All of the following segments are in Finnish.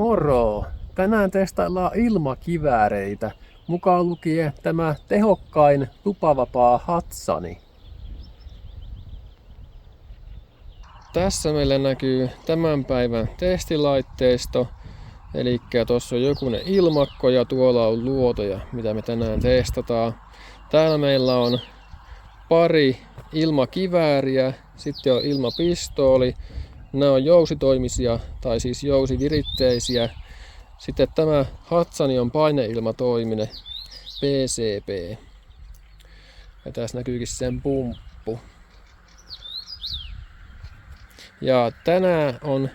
Moro! Tänään testaillaan ilmakivääreitä, mukaan lukien tämä tehokkain tupavapaa Hatsani. Tässä meillä näkyy tämän päivän testilaitteisto. Eli tuossa on jokunen ilmakko ja tuolla on luotoja, mitä me tänään testataan. Täällä meillä on pari ilmakivääriä, sitten on ilmapistooli. Nämä on jousitoimisia tai siis jousiviritteisiä. Sitten tämä Hatsani on paineilmatoiminen PCP. Ja tässä näkyykin sen pumppu. Ja tänään on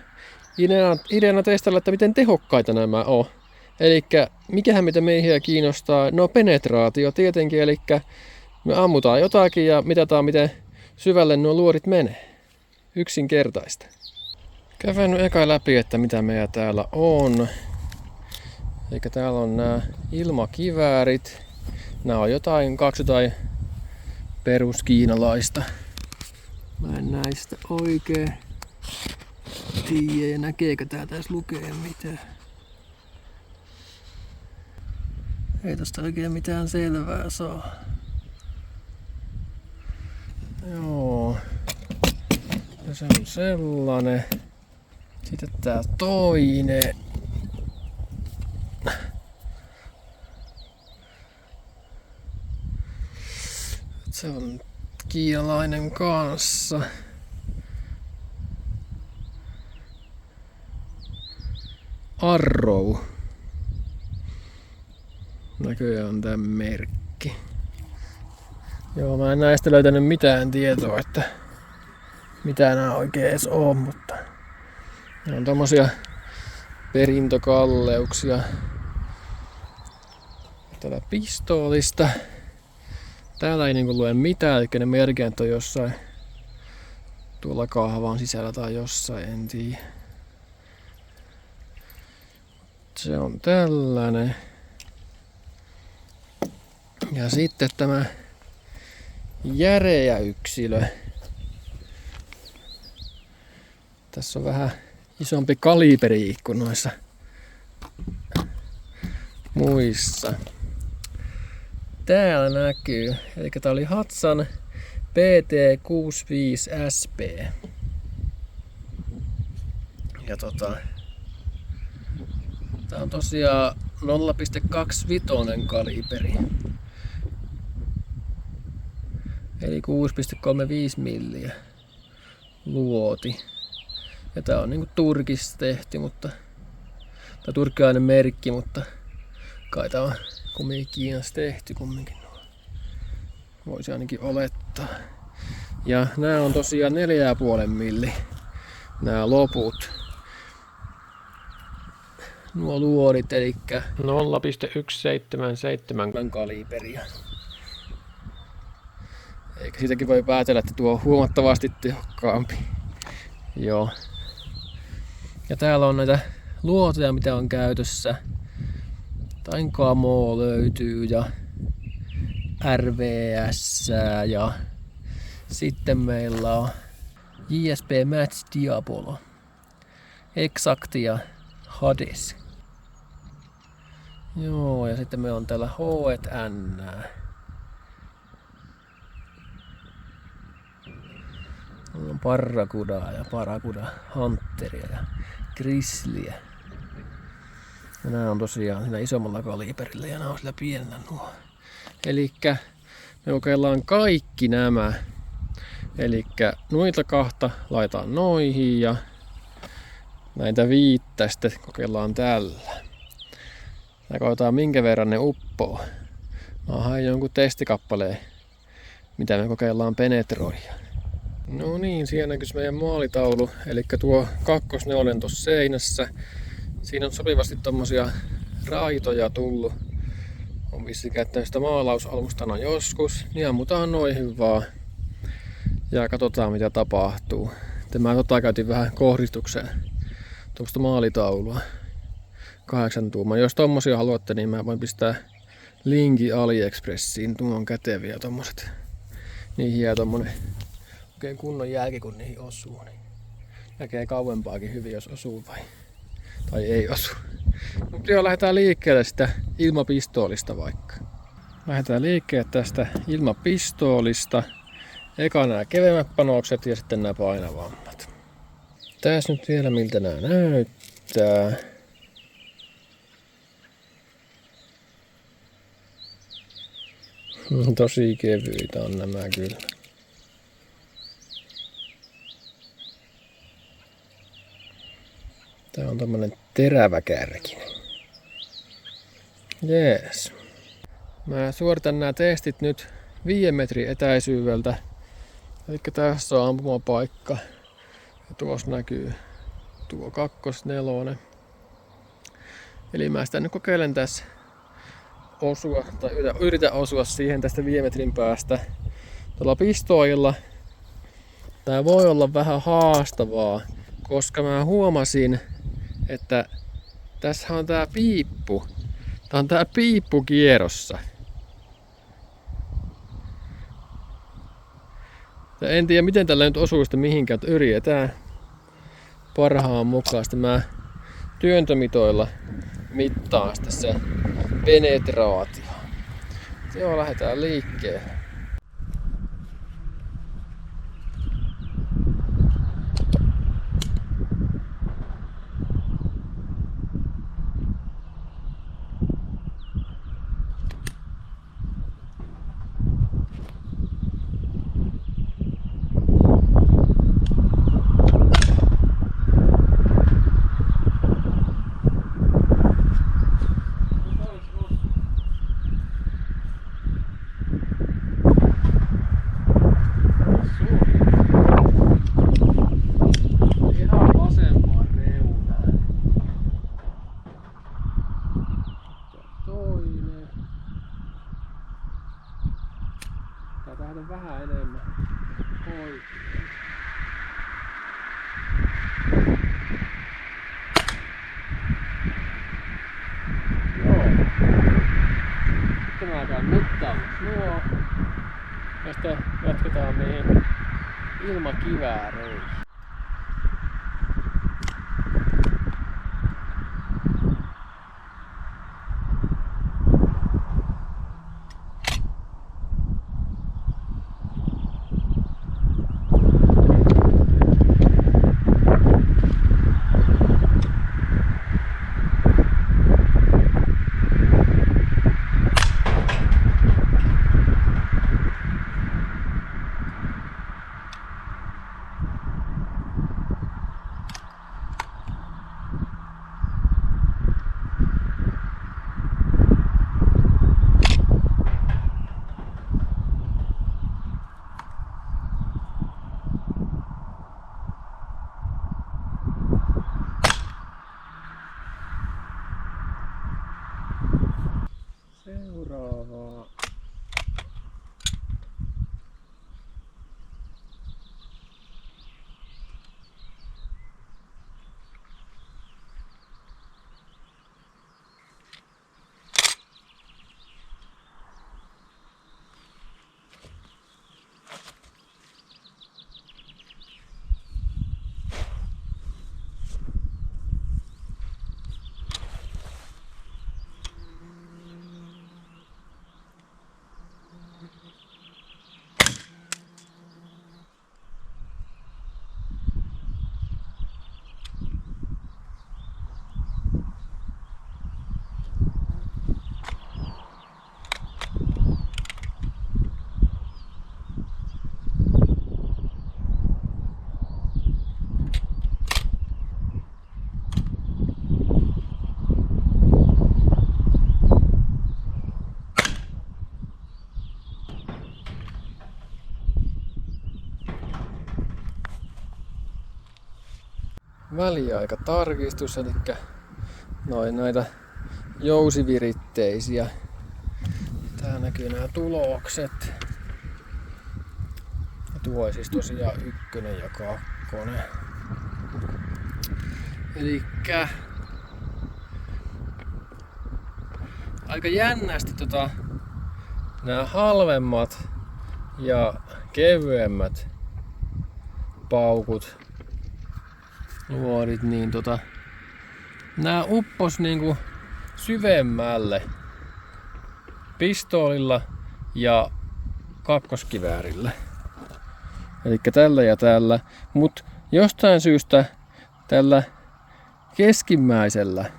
ideana testailla, että miten tehokkaita nämä on. Elikkä mikähän mitä meihin kiinnostaa? No penetraatio tietenkin, eli me ammutaan jotakin ja mitataan miten syvälle nuo luodit menee. Yksinkertaista. Käydään nyt eka läpi, että mitä meillä täällä on. Eikä täällä on nämä ilmakiväärit. Nämä on kaksi jotain peruskiinalaista. Mä en näistä oikein tiedä, näkeekö tää tässä lukee mitään. Ei tosta oikein mitään selvää saa. Joo. Ja se on sellainen. Sitten tää toinen. Se on kiinalainen kanssa. Arrow. Näköjään on tää merkki. Joo, mä en näistä löytänyt mitään tietoa, että mitä nää oikein edes on, mutta ne on tommosia perintökalleuksia tällä pistoolista. Täällä ei niinku lue mitään, eli ne merkit on jossain tuolla kahvan sisällä tai jossain, en tiedä. Se on tällainen. Ja sitten tämä järeä yksilö. Tässä on vähän isompi kaliberi kuin noissa muissa. Täällä näkyy, eli tää oli Hatsan PT65SP. Ja tää on tosiaan 0,25 kaliberi. Eli 6,35 milliä luoti. Ja tää on niinku Turkissa tehty, mutta tää turkkilainen merkki, mutta kai tää on kumminkin Kiinassa tehty kumminkin. Voisi ainakin olettaa. Ja nää on tosiaan 4,5 milli. Nää loput. Nuo luodit, eli 0,177 kaliberia. Eikä siitäkin voi päätellä, että tuo on huomattavasti tehokkaampi. Joo. Ja täällä on näitä luoteja, mitä on käytössä. Tain Camo löytyy ja RVS ja sitten meillä on JSP Match Diabolo, Exact ja Hades. Joo, ja sitten meillä on täällä H&N. On Barracudaa ja Barracuda Hunteria ja Grizzlyä. Ja nämä on tosiaan siinä isommalla kaliberillä ja nämä on sillä pienellä nuo. Elikkä me kokeillaan kaikki nämä. Elikkä noita kahta laitetaan noihin ja näitä viittä sitten kokeillaan tällä. Ja katsotaan minkä verran ne uppoo. Mä hain jonkun testikappaleen, mitä me kokeillaan penetroida. No niin, siellä näkyy meidän maalitaulu. Eli tuo kakkosneonen tuossa seinässä. Siinä on sopivasti tommosia raitoja tullut. On vissiin käyttänyt sitä maalausalustana joskus. Niin ammutaan noihin vaan. Ja katsotaan mitä tapahtuu. Mä käytin vähän kohdistukseen tuommoista maalitaulua. 8 tuumaa. Jos tommosia haluatte, niin mä voin pistää linkin AliExpressiin. Tuo on käteviä tommoset. Niihin jää tommonen oikein kunnon jälki kun niihin osuu. Niin näkee kauempaakin hyvin jos osuu vai. Tai ei osu. Mutta joo, lähdetään liikkeelle sitä ilmapistoolista vaikka. Lähdetään liikkeelle tästä ilmapistoolista. Eka nämä keveämmät panokset ja sitten nämä painavammat. Tässä nyt vielä miltä nämä näyttää. Tosi kevyitä on nämä kyllä. Tää on tämmönen terävä kärkinen. Jees. Mä suoritan nämä testit nyt 5 metrin etäisyydeltä. Eli tässä on ampumapaikka. Ja tuossa näkyy tuo 2-4. Eli mä sitä nyt kokeilen tässä osua, tai yritän osua siihen tästä 5 metrin päästä tuolla pistoolilla. Tää voi olla vähän haastavaa, koska mä huomasin, että tässä on tää piippu. Tää on tää piippu kierrossa. Ja en tiedä miten tällä nyt osuu sitä mihinkään, että yritetään parhaan mukaan. Sitten mä työntömitoilla mittaan sitten se penetraatio. Joo, lähdetään liikkeelle. Tähän vähän enemmän. Oikein. Joo. Sitten mä käyn mittaamassa nuo. Ja sitten jatketaan mihin ilmakivääreihin. Seuraavaa. Väliaikatarkistus, eli näitä jousiviritteisiä. Tää näkyy nämä tulokset. Ja tuo siis tosiaan 1 ja 2. Elikkä aika jännästi nämä halvemmat ja kevyemmät paukut luodit, niin Nää uppos niinku syvemmälle pistoolilla ja kakkoskiväärillä. Elikkä tällä ja tällä. Mut jostain syystä tällä keskimmäisellä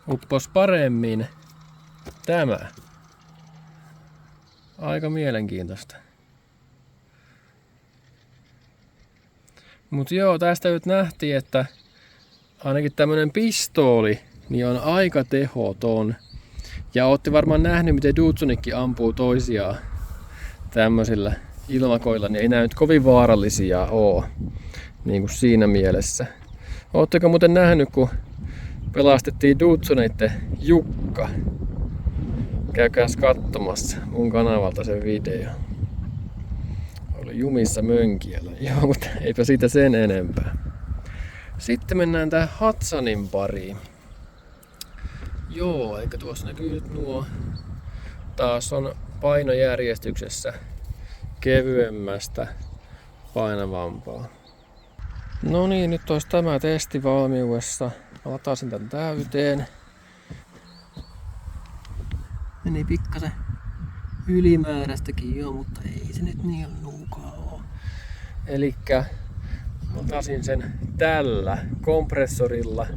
uppos paremmin tämä. Aika mielenkiintoista. Mut joo, tästä nyt nähtiin, että ainakin tämmönen pistooli niin on aika tehoton. Ja ootte varmaan nähnyt, miten Dudesonitkin ampuu toisiaan tämmöisillä ilmakoilla, niin ei nää nyt kovin vaarallisia oo. Niin kuin siinä mielessä. Ootteko muuten nähnyt, kun pelastettiin Dudesoneitten Jukka? Käykääs katsomassa mun kanavalta sen video. Oli jumissa mönkiellä. Joo, mutta eipä siitä sen enempää. Sitten mennään tähän Hudsonin pariin. Joo, eikä tuossa näkyy nyt nuo. Taas on painojärjestyksessä kevyemmästä painavampaa. No niin, nyt olisi tämä testi valmiudessa. Mä lataisin tän täyteen. Meni pikkasen ylimääräistäkin jo, mutta ei se nyt niin nuukaa oo. Elikkä latasin sen tällä kompressorilla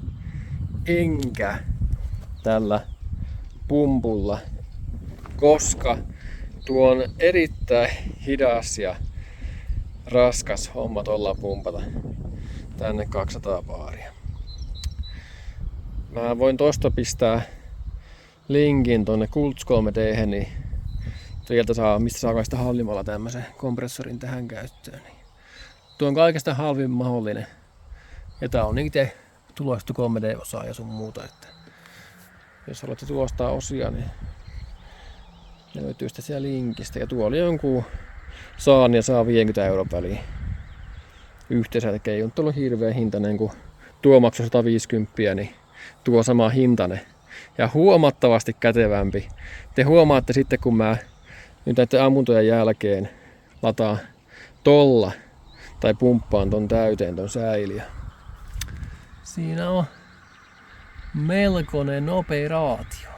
enkä tällä pumpulla, koska tuo on erittäin hidas ja raskas homma tuolla pumpata tänne 200 baaria. Mä voin tosta pistää linkin tonne Kults 3D:hen, niin sieltä saa, mistä saa kaikista halvimmalla tämmösen kompressorin tähän käyttöön. Tuo on kaikesta halvin mahdollinen. Ja tää on itse tulostettu 3D-osaa ja sun muuta. Että jos haluatte tulostaa osia, niin ne löytyy sitten siellä linkistä. Ja tuo oli jonkun saan ja saa 50 € väliin yhteensä. Eli ei ole tullut hirveä hintainen, kun tuo maksoi 150, niin tuo sama hintainen. Ja huomattavasti kätevämpi. Te huomaatte sitten, kun mä nyt näiden ammuntojen jälkeen lataan tolla tai pumppaan ton täyteen ton säiliö. Siinä on melkoinen operaatio.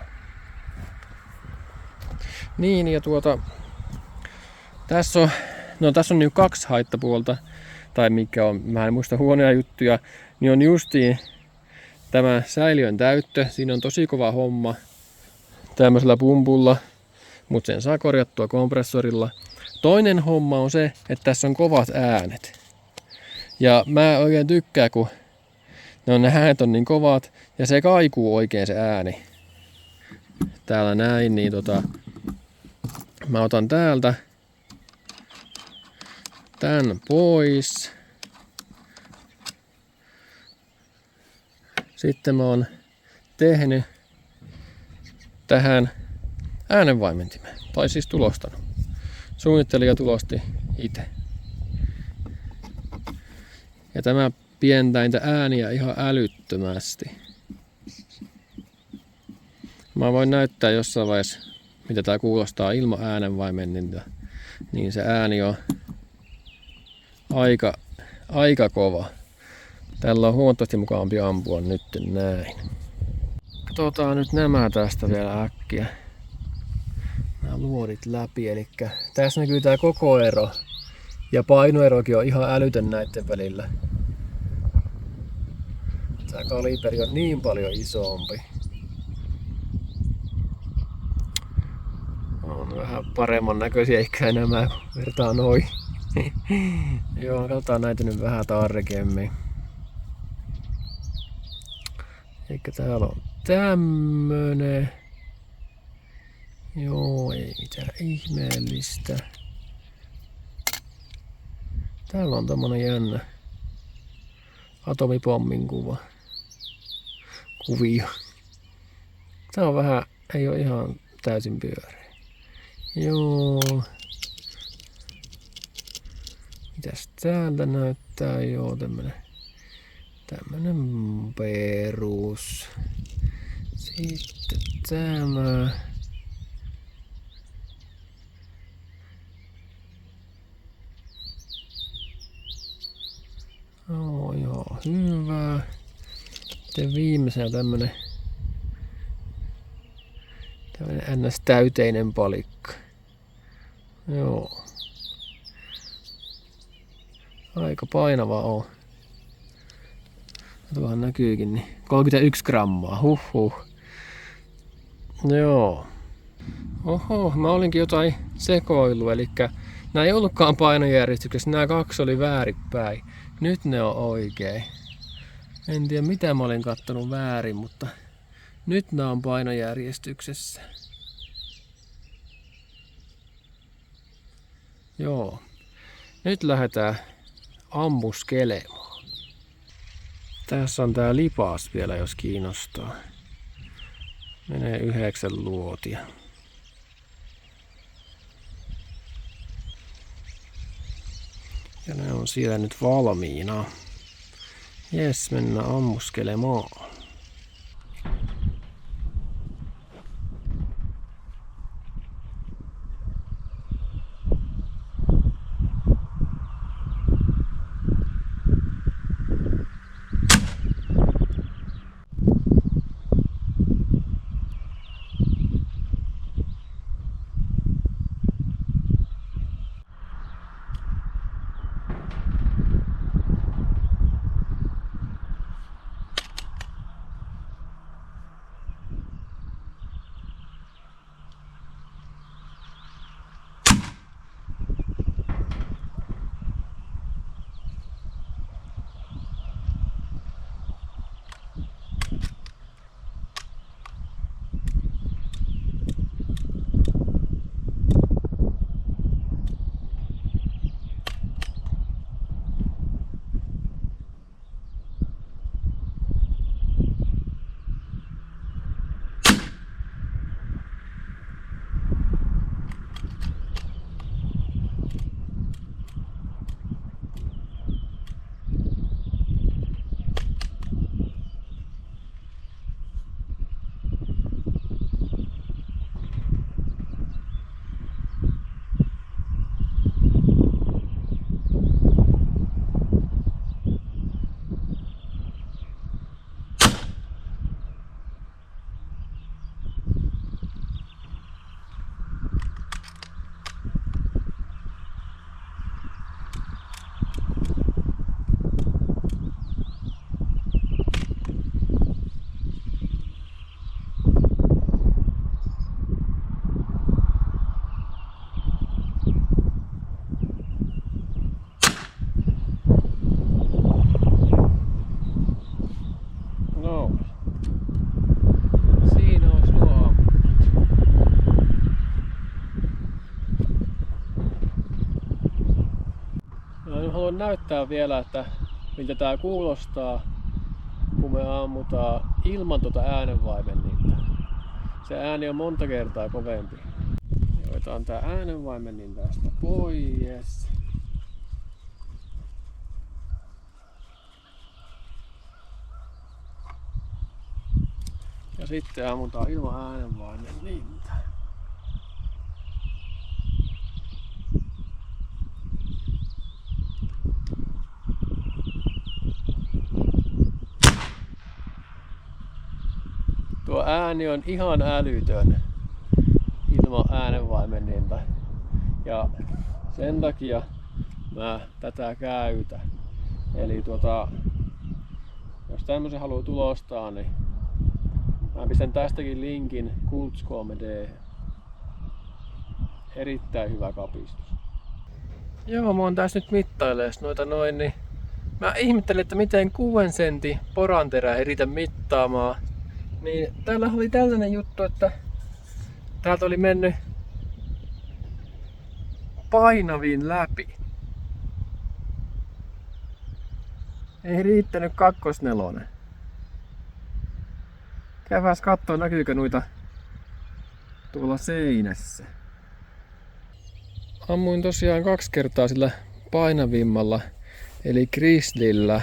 Niin, ja tässä on nyt 2 haittapuolta, tai mikä on, mä en muista huonoja juttuja, niin on justiin tämä säiliön täyttö. Siinä on tosi kova homma tämmöisellä pumpulla, mutta sen saa korjattua kompressorilla. Toinen homma on se, että tässä on kovat äänet. Ja mä oikein tykkään, kun ne äänet on niin kovat ja se kaikuu oikein se ääni. Täällä näin, niin mä otan täältä tän pois. Sitten mä oon tehnyt tähän äänenvaimentimeen, tai siis tulostanut. Suunnittelija tulosti itse. Ja tämä pientää niitä ääniä ihan älyttömästi. Mä voin näyttää jossain vaiheessa, mitä tää kuulostaa ilman äänenvaimenninta. Niin se ääni on aika kova. Tällä on huomattavasti mukavampi ampua nyt näin. Katsotaan nyt nämä tästä vielä äkkiä. Nämä luodit läpi, eli tässä näkyy tää koko ero. Ja painoerokin on ihan älytön näiden välillä. Tää kaliberi on niin paljon isompi. On vähän paremman näköisiä eikä nämä, kun vertaa noin. Joo, katsotaan näitä nyt vähän tarkemmin. Eikä täällä on tämmönen. Joo, ei mitään ihmeellistä. Täällä on tommonen jännä atomipommin kuvio. Tää on vähän, ei oo ihan täysin pyöreä. Joo. Mitäs täältä näyttää? Joo, tämmönen perus. Sitten tämä. Joo, hyvä. Sitten viimeisenä tämmönen ns. Täyteinen palikka. Joo. Aika painava on. Tuohan näkyykin, niin 31 grammaa. Huhhuh. Joo. Oho, mä olinkin jotain sekoillut, eli nämä ei ollutkaan painojärjestyksessä, nämä kaksi oli väärinpäin. Nyt ne on oikein. En tiedä mitä mä olin kattonut väärin, mutta nyt nämä on painojärjestyksessä. Joo. Nyt lähdetään ammuskelemaan. Tässä on tää lipas vielä, jos kiinnostaa. Menee 9 luotia. Ja ne on siellä nyt valmiina. Jes, mennään ammuskelemaan. Haluan näyttää vielä, että miltä tää kuulostaa, kun me ammutaan ilman tuota äänenvaimenninta. Se ääni on monta kertaa kovempi. Otetaan tää äänenvaimennin tästä pois. Ja sitten ammutaan ilman äänenvaimenninta. Tuo ääni on ihan älytön ilman äänenvaimenninta ja sen takia mä tätä käytän. Eli jos tämmösen haluaa tulostaa, niin mä pistän tästäkin linkin Kults 3D. Erittäin hyvä kapistus. Joo, mä oon tässä nyt mittailees noita noin, niin mä ihmettelin, että miten 6 sentin poranterää ei riitä mittaamaan. Niin täällä oli tällainen juttu, että täältä oli mennyt painavin läpi. Ei riittänyt 2/4. Käydääs kattoo, näkyykö noita tuolla seinässä. Ammuin tosiaan 2 kertaa sillä painavimmalla, eli Grizzlyllä,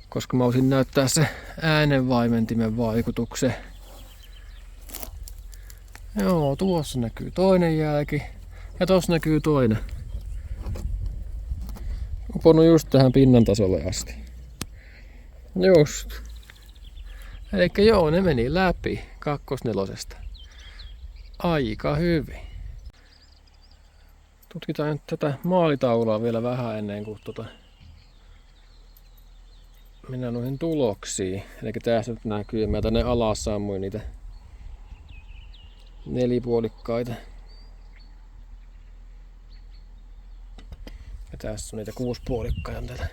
koska mä voisin näyttää se äänenvaimentimen vaikutuksen. Joo, tuossa näkyy toinen jälki ja tossa näkyy toinen. Uponnut just tähän pinnan tasolle asti. Just. Elikkä joo, ne meni läpi 2/4. Aika hyvin. Tutkitaan nyt tätä maalitaulua vielä vähän ennen kuin mennään noihin tuloksiin. Eli tässä nyt näkyy, mä tänne alas sammuin niitä nelipuolikkaita. Ja tässä on niitä 6-puolikkaita tätä.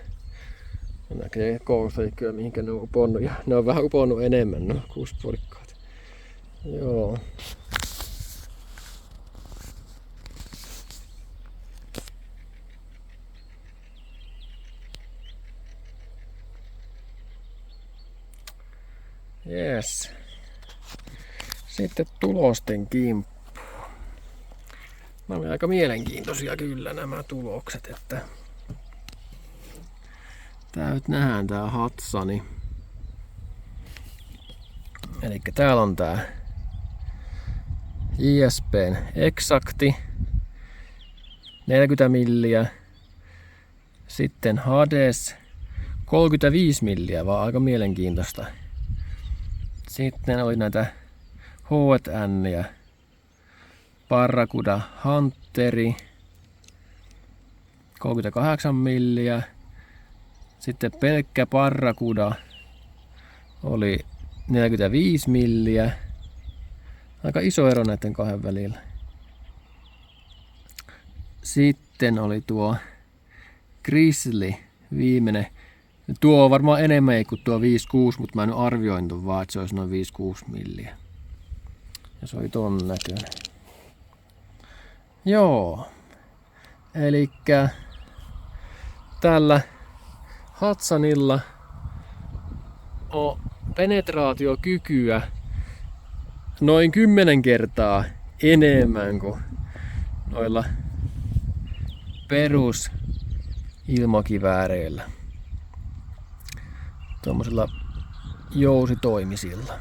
Näkee koulustaikkoja mihinkä ne on uponnut. Ja ne on vähän uponnut enemmän, no 6-puolikkaat. Joo. Yes. Sitten tulosten kimppu. Nämä on aika mielenkiintoisia kyllä nämä tulokset, että tää nyt nähdään tää Hatsani. Elikkä täällä on tää JSP:n Exacti 40 milliä. Sitten Hades 35 milliä, vaan aika mielenkiintoista. Sitten oli näitä H&N:iä, Barracuda Hunteri 38 milliä. Sitten pelkkä Barracuda oli 45 milliä. Aika iso ero näiden kahden välillä. Sitten oli tuo Grizzly viimeinen. Tuo on varmaan enemmän kuin tuo 5-6, mutta mä en arvioin ton vaan, että se olisi noin 5-6 milliä. Ja se oli ton näköinen. Joo. Elikkä tällä Hatsanilla on penetraatiokykyä noin 10 kertaa enemmän kuin noilla perus ilmakivääreillä. Tuommoisilla jousitoimisilla,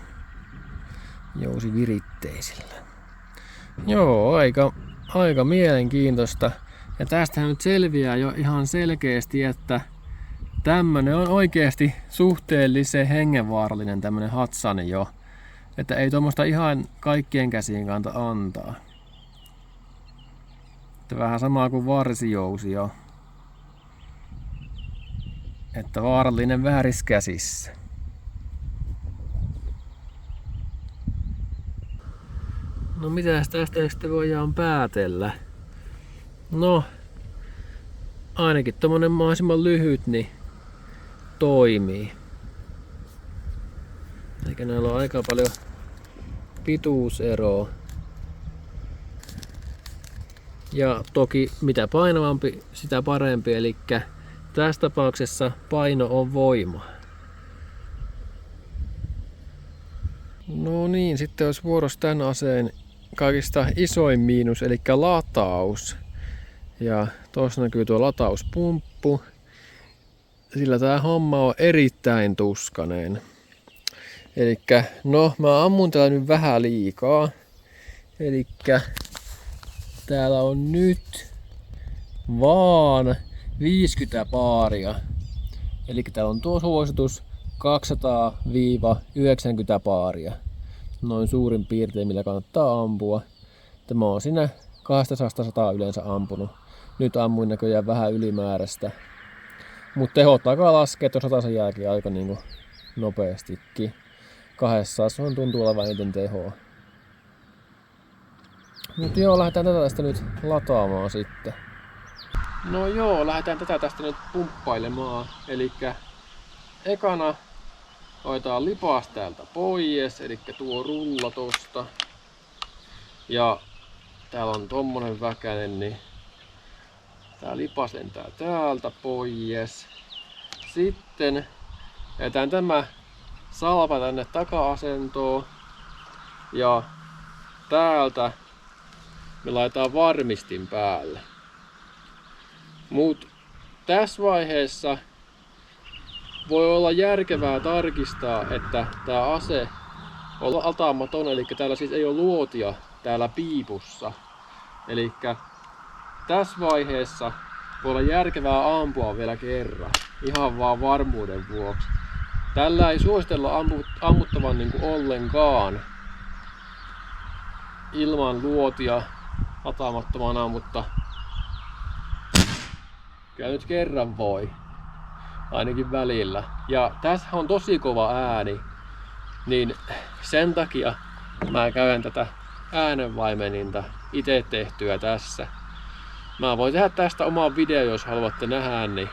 jousiviritteisillä. Joo, aika mielenkiintoista. Ja tästähän nyt selviää jo ihan selkeästi, että tämmönen on oikeasti suhteellisen hengenvaarallinen tämmönen Hatsani jo. Että ei tuommoista ihan kaikkien käsiin kannata antaa. Että vähän samaa kuin varsijousi jo. Että vaarallinen vääriskäsissä. No mitäs tästä sitten voidaan päätellä? No, ainakin tommonen mahdollisimman lyhyt niin toimii. Eikä näillä ole aika paljon pituuseroa. Ja toki mitä painavampi, sitä parempi. Eli tässä tapauksessa paino on voima. No niin, sitten olisi vuorossa tämän aseen kaikista isoin miinus, eli lataus. Ja tuossa näkyy tuo latauspumppu. Sillä tää homma on erittäin tuskainen. Elikkä, no mä ammun täällä nyt vähän liikaa. Elikkä täällä on nyt vaan 50 paaria. Eli täällä on tuo suositus 200-90 paaria. Noin suurin piirtein millä kannattaa ampua. Tämä on siinä 200 yleensä ampunut. Nyt ammuin näköjään vähän ylimääräistä. Mutta tehot alkaa laskea tuossa tasan jälkeen aika niinku nopeastikin. 200 on tuntuu olevan eniten tehoa. Mutta joo, lähdetään tätä tästä nyt lataamaan sitten. No joo, lähdetään tätä tästä nyt pumppailemaan. Elikkä ekana otetaan lipas täältä pois, elikkä tuo rulla tosta. Ja täällä on tommonen väkänen, niin tää lipas lentää täältä pois. Sitten jätetään tämä salva tänne taka-asentoon. Ja täältä me laitetaan varmistin päälle. Mut tässä vaiheessa voi olla järkevää tarkistaa, että tämä ase on lataamaton, eli täällä siis ei ole luotia täällä piipussa. Eli tässä vaiheessa voi olla järkevää ampua vielä kerran, ihan vaan varmuuden vuoksi. Tällä ei suositella ammuttavan niin kuin ollenkaan ilman luotia lataamattomana, mutta kyllä nyt kerran voi, ainakin välillä. Ja tässä on tosi kova ääni, niin sen takia mä käyn tätä äänenvaimeninta itse tehtyä tässä. Mä voin tehdä tästä oman video, jos haluatte nähdä, niin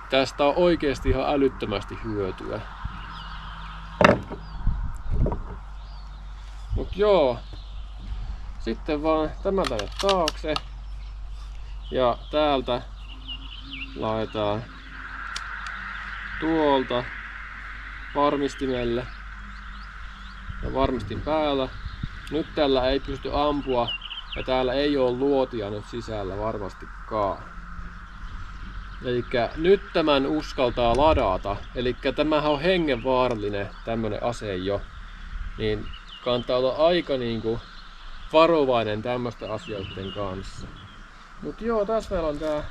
tästä on oikeasti ihan älyttömästi hyötyä. Mut joo, sitten vaan tämä tänne taakse ja täältä laitetaan tuolta varmistimelle ja varmistin päällä. Nyt tällä ei pysty ampua ja täällä ei ole luotia nyt sisällä varmastikaan. Elikkä nyt tämän uskaltaa ladata. Elikkä tämähän on hengenvaarallinen tämmönen ase jo. Niin kannattaa olla aika niinku varovainen tämmöisten asioiden kanssa. Mut joo, tässä meillä on tää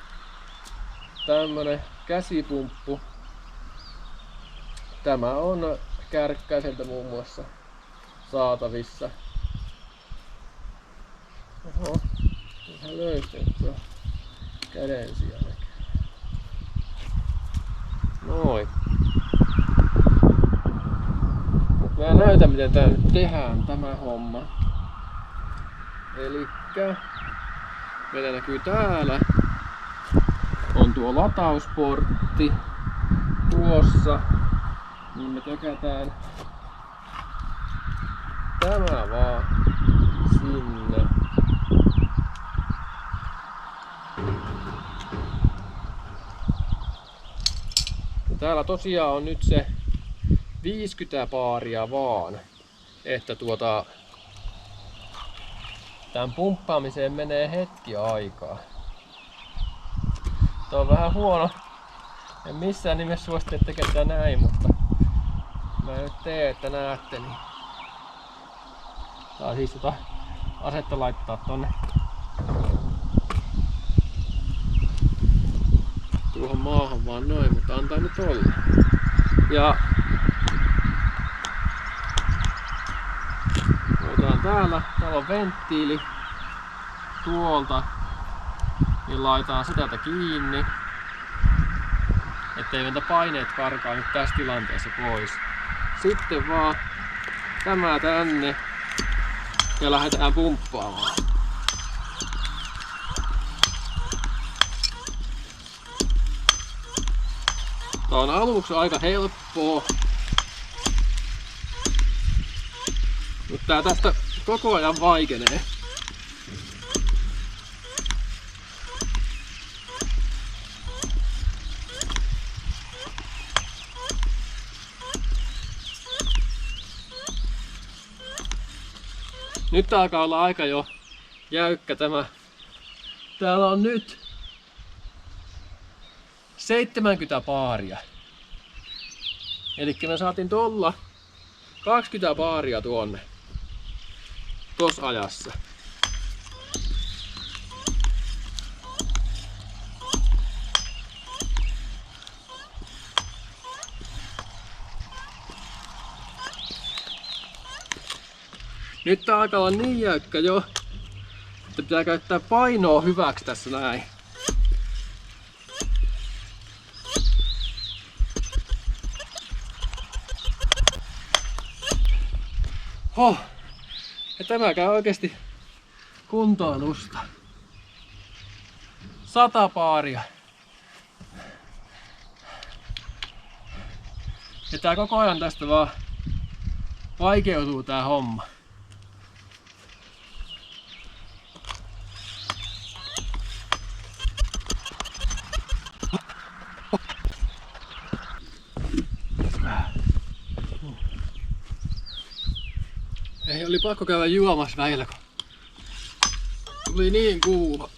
tämmönen käsipumppu. Tämä on Kärkkäiseltä muun muassa saatavissa. Oho, ihan löystettyä käden sijaan. Noin. Mut mä näytän miten tää nyt tehdään tämä homma. Elikkä meillä näkyy täällä on tuo latausportti tuossa, niin me tökätään tämä vaan sinne. Ja täällä tosiaan on nyt se 50 baaria vaan, että tämän pumppaamiseen menee hetki aikaa. Tää on vähän huono. En missään nimessä suosittele tekemään näin, mutta mä nyt teen, että näette. Niin. Tää on siis asetta laittaa tonne tuohon maahan vaan noin, mutta antaa nyt olla. Ja otetaan täällä on venttiili tuolta, niin laitetaan sitä kiinni, ettei meiltä paineet karkaa nyt tässä tilanteessa pois. Sitten vaan tämä tänne ja lähdetään pumppaamaan. Tää on aluksi aika helppoa, mutta tää tästä koko ajan vaikenee. Nyt alkaa olla aika jo jäykkä tämä. Täällä on nyt 70 baaria. Elikkä me saatiin tuolla 20 baaria tuonne. Tossa ajassa. Nyt tää alkaa olla niin jäykkä jo, että pitää käyttää painoa hyväksi tässä näin. Ja tämä käy oikeesti kuntoilusta. 100 baaria. Ja tää koko ajan tästä vaan vaikeutuu tää homma. Ei, oli pakko käydä juomassa väillä, kun tuli niin kuuma.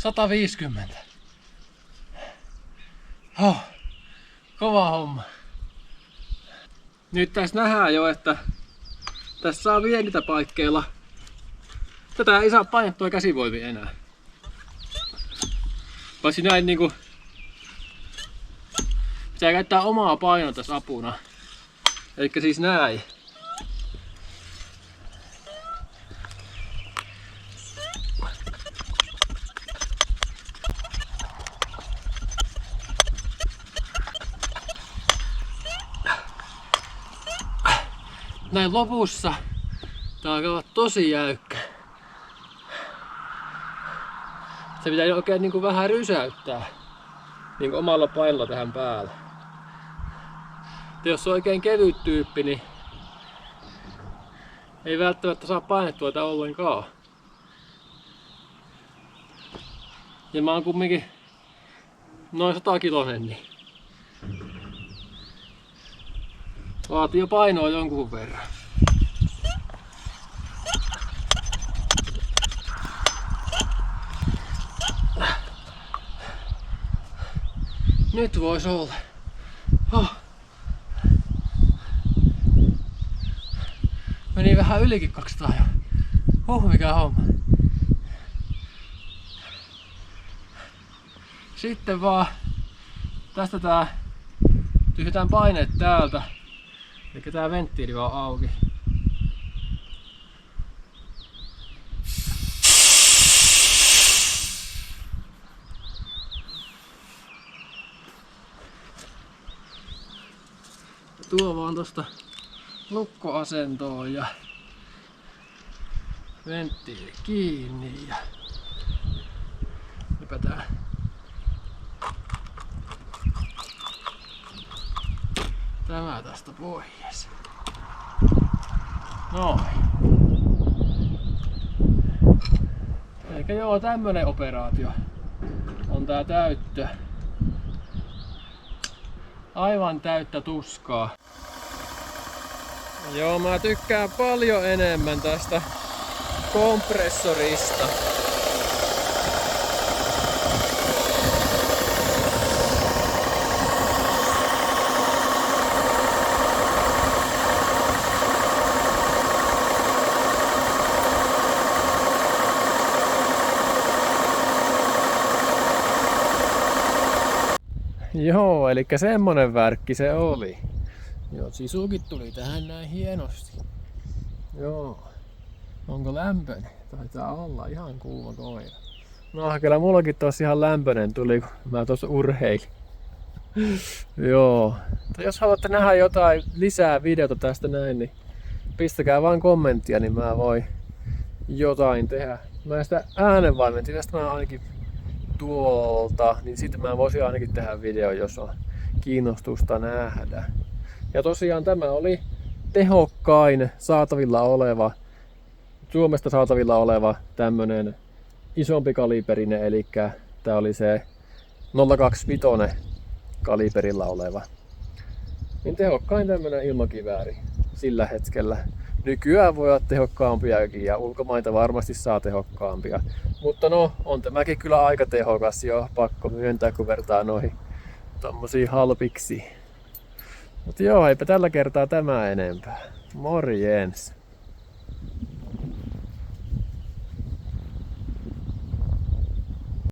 150. Kova homma. Nyt tässä nähdään jo, että tässä saa vierintäpaikkeilla. Tätä ei saa painettua käsivoimia enää. Paitsi näin niinku... Pitää käyttää omaa painoa tässä apuna. Elikkä siis näin. Näin lopussa tää alkaa olla tosi jäykkä. Se pitää oikein niinku vähän rysäyttää niinku omalla painolla tähän päälle. Ja jos on oikein kevyt tyyppi, niin ei välttämättä saa painettua tätä ollenkaan. Ja mä oon kumminkin noin 100 kilonen, niin vaatii jo painoa jonkun verran. Nyt vois olla. Meni vähän ylikin 200 jo. Mikä homma. Sitten vaan tästä tyhjätään paineet täältä. Eli tää venttiili vaan auki. Tuo vaan tosta lukkoasentoon ja venttiili kiinni ja hypätään tämä tästä pois. Noin. Eikä joo, tämmönen operaatio on tää täyttö. Aivan täyttä tuskaa. Joo, mä tykkään paljon enemmän tästä kompressorista. Joo, eli semmonen värkki se oli. Joo, sisukit tuli tähän näin hienosti. Joo. Onko lämpöinen? Taitaa olla ihan kuuma koira. No kyllä mullakin tossa ihan lämpöinen tuli, kun mä tossa urheilin. Joo. Jos haluatte nähdä jotain lisää videota tästä näin, niin pistäkää vaan kommenttia, niin mä voin jotain tehdä. Mä sitä äänenvaimentimesta mä ainakin tuolta, niin sitten mä voisin ainakin tehdä video, jos on kiinnostusta nähdä. Ja tosiaan tämä oli tehokkain saatavilla oleva, Suomesta saatavilla oleva tämmönen isompi kaliberinen, eli tää oli se 025 kaliberilla oleva. Niin tehokkain tämmönen ilmakivääri sillä hetkellä. Nykyään voi olla tehokkaampiakin ja ulkomaita varmasti saa tehokkaampia. Mutta no, on tämäkin kyllä aika tehokas jo, pakko myöntää kun vertaa noihin tommosiin halpiksi. Mutta joo, eipä tällä kertaa tämä enempää. Morjens!